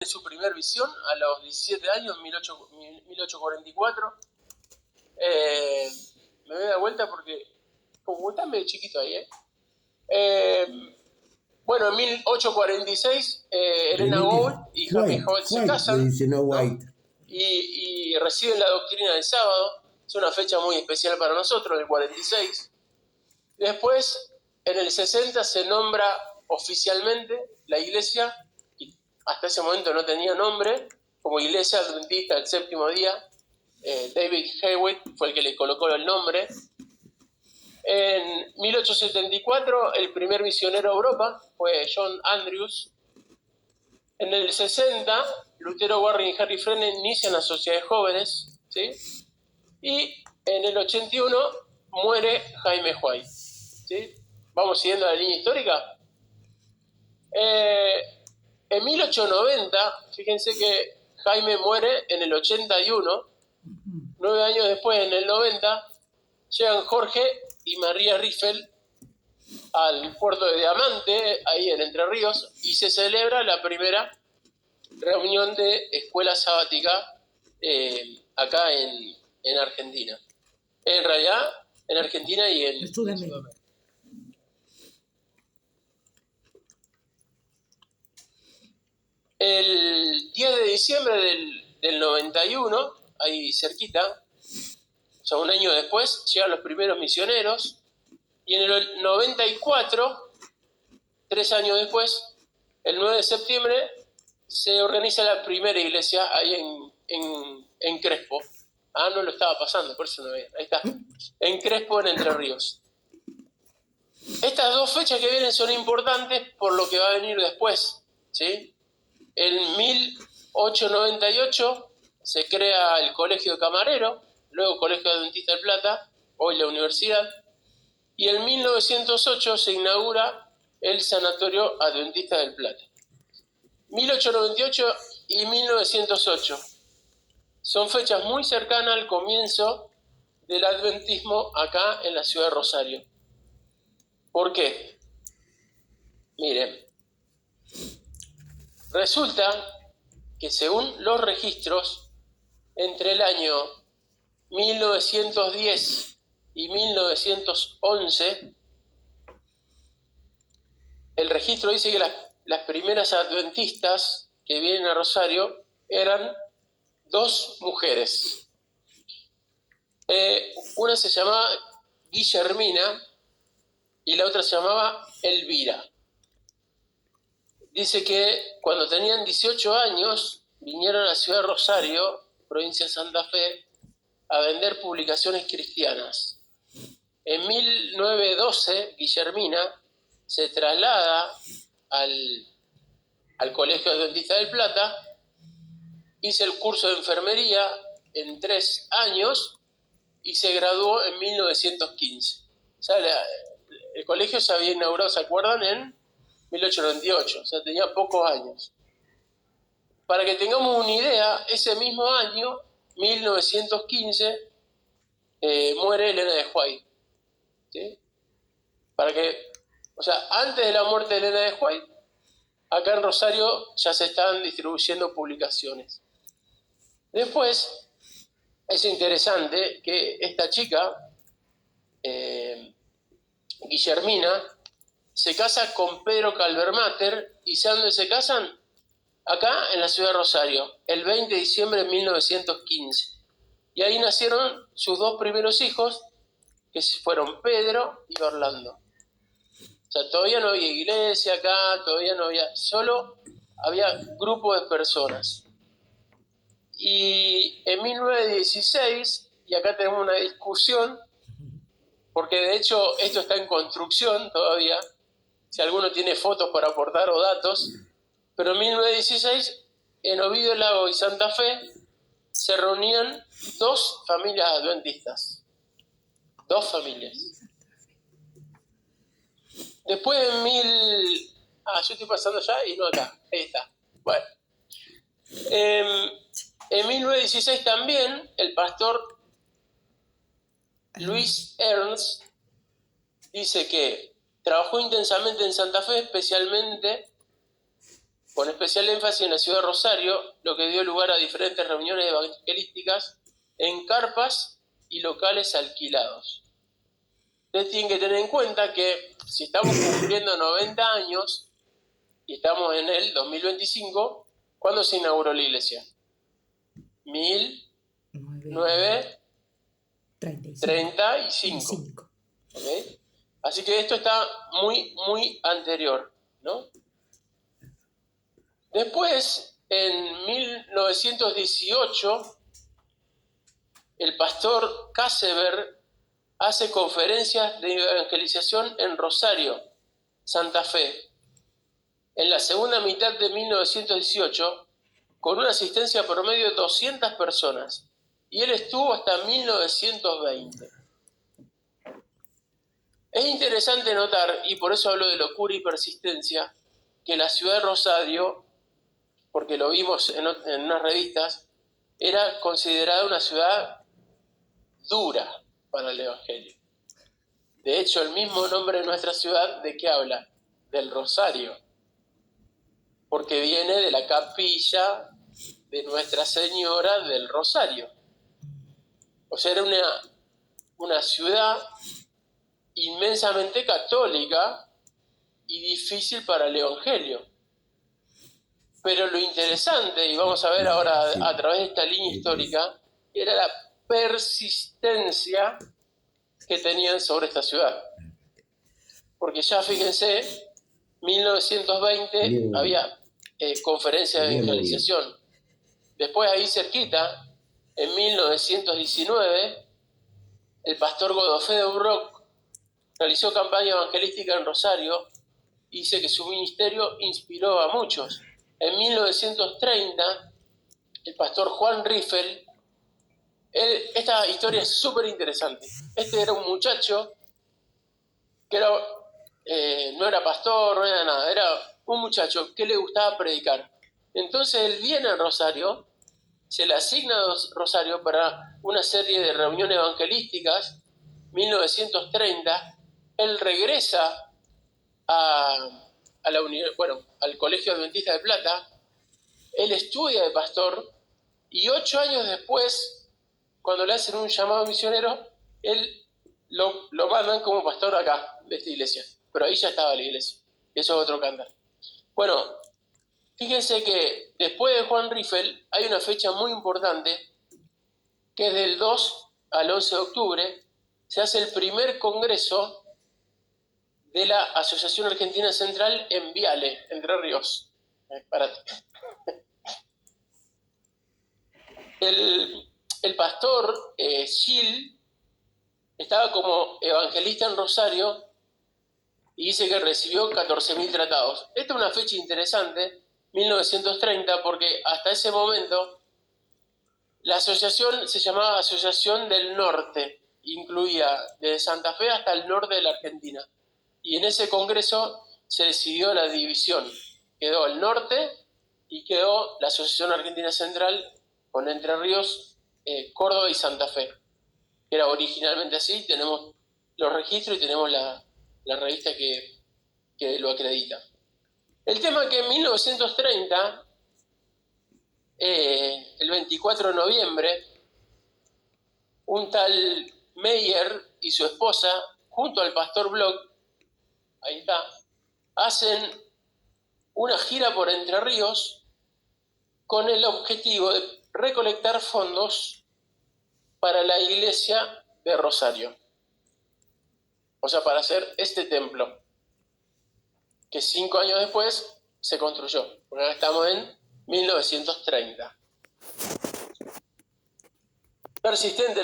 su primer visión a los 17 años, en 1844. Me voy a dar vuelta porque como está medio chiquito ahí, bueno, en 1846 Elena Gould y Jaime Jovet se casan, ¿no? y reciben la doctrina del sábado. Es una fecha muy especial para nosotros, el 46. Después, en el 60 se nombra oficialmente la iglesia, y hasta ese momento no tenía nombre, como Iglesia Adventista del Séptimo Día. David Hewitt fue el que le colocó el nombre. En 1874 el primer misionero a Europa fue John Andrews. En el 60 Lutero, Warren y Harry Frene inician la Sociedad de Jóvenes, ¿sí? Y en el 81 muere Jaime White, ¿sí? Vamos siguiendo la línea histórica. En 1890, fíjense que Jaime muere en el 81, 9 años después, en el 90, llegan Jorge y María Riffel al puerto de Diamante, ahí en Entre Ríos, y se celebra la primera reunión de escuela sabática acá en Argentina. En realidad, en Argentina y en Sudamérica. El 10 de diciembre del 91, ahí cerquita, o sea, un año después, llegan los primeros misioneros, y en el 94, 3 años después, el 9 de septiembre, se organiza la primera iglesia ahí en Crespo. Ah, no lo estaba pasando, por eso no veía. Ahí está. En Crespo, en Entre Ríos. Estas dos fechas que vienen son importantes por lo que va a venir después, ¿sí? En 1898 se crea el Colegio de Camarero, luego Colegio Adventista del Plata, hoy la universidad, y en 1908 se inaugura el Sanatorio Adventista del Plata. 1898 y 1908 son fechas muy cercanas al comienzo del adventismo acá en la ciudad de Rosario. ¿Por qué? Miren, resulta que según los registros, entre el año 1910 y 1911, el registro dice que las primeras adventistas que vienen a Rosario eran 2 mujeres. Una se llamaba Guillermina y la otra se llamaba Elvira. Dice que cuando tenían 18 años vinieron a la ciudad de Rosario, provincia de Santa Fe, a vender publicaciones cristianas. En 1912, Guillermina se traslada al Colegio Adventista del Plata, hizo el curso de enfermería en 3 años y se graduó en 1915. O sea, el colegio se había inaugurado, ¿se acuerdan? En 1898, o sea, tenía pocos años. Para que tengamos una idea, ese mismo año, 1915, muere Elena de White, ¿sí? Para que, o sea, antes de la muerte de Elena de White, acá en Rosario ya se estaban distribuyendo publicaciones. Después, es interesante que esta chica, Guillermina, se casa con Pedro Calvermater, y ¿saben dónde se casan? Acá en la ciudad de Rosario, el 20 de diciembre de 1915. Y ahí nacieron sus 2 primeros hijos, que fueron Pedro y Orlando. O sea, todavía no había iglesia acá, todavía no había, solo había grupo de personas. Y en 1916, y acá tenemos una discusión, porque de hecho esto está en construcción todavía, si alguno tiene fotos para aportar o datos, pero en 1916, en Ovidio Lago y Santa Fe, se reunían 2 familias adventistas. 2 familias. Después yo estoy pasando ya y no acá. Ahí está. Bueno. En 1916 también el pastor Luis Ernst dice que trabajó intensamente en Santa Fe, especialmente con especial énfasis en la ciudad de Rosario, lo que dio lugar a diferentes reuniones evangelísticas en carpas y locales alquilados. Ustedes tienen que tener en cuenta que si estamos cumpliendo 90 años y estamos en el 2025, ¿cuándo se inauguró la iglesia? 1935. ¿Okay? Así que esto está muy anterior, ¿no? Después, en 1918, el pastor Kasseber hace conferencias de evangelización en Rosario, Santa Fe, en la segunda mitad de 1918, con una asistencia promedio de 200 personas, y él estuvo hasta 1920. Es interesante notar, y por eso hablo de locura y persistencia, que la ciudad de Rosario, porque lo vimos en unas revistas, era considerada una ciudad dura para el Evangelio. De hecho, el mismo nombre de nuestra ciudad, ¿de qué habla? Del Rosario, porque viene de la capilla de Nuestra Señora del Rosario. O sea, era una ciudad inmensamente católica y difícil para el Evangelio. Pero lo interesante, y vamos a ver ahora a través de esta línea histórica, era la persistencia que tenían sobre esta ciudad. Porque ya fíjense, 1920 había conferencias de evangelización. Después ahí cerquita, en 1919, el pastor Godofredo Brock realizó campaña evangelística en Rosario y dice que su ministerio inspiró a muchos. En 1930, el pastor Juan Riffel, esta historia es súper interesante. Este era un muchacho que no era pastor, no era nada, era un muchacho que le gustaba predicar. Entonces él viene a Rosario, se le asigna a Rosario para una serie de reuniones evangelísticas. 1930, él regresa al Colegio Adventista de Plata, él estudia de pastor y 8 años después, cuando le hacen un llamado misionero, él lo mandan como pastor acá, de esta iglesia. Pero ahí ya estaba la iglesia. Eso es otro cantar. Bueno, fíjense que después de Juan Riffel hay una fecha muy importante, que es del 2 al 11 de octubre, se hace el primer congreso de la Asociación Argentina Central en Viale, Entre Ríos. El pastor Gil estaba como evangelista en Rosario y dice que recibió 14.000 tratados. Esta es una fecha interesante, 1930, porque hasta ese momento la asociación se llamaba Asociación del Norte, incluía desde Santa Fe hasta el norte de la Argentina. Y en ese congreso se decidió la división. Quedó el norte y quedó la Asociación Argentina Central con Entre Ríos, Córdoba y Santa Fe. Era originalmente así, tenemos los registros y tenemos la revista que lo acredita. El tema es que en 1930, el 24 de noviembre, un tal Meyer y su esposa, junto al pastor Bloch, ahí está, hacen una gira por Entre Ríos con el objetivo de recolectar fondos para la iglesia de Rosario. O sea, para hacer este templo, que 5 años después se construyó. Porque ahora estamos en 1930. Persistente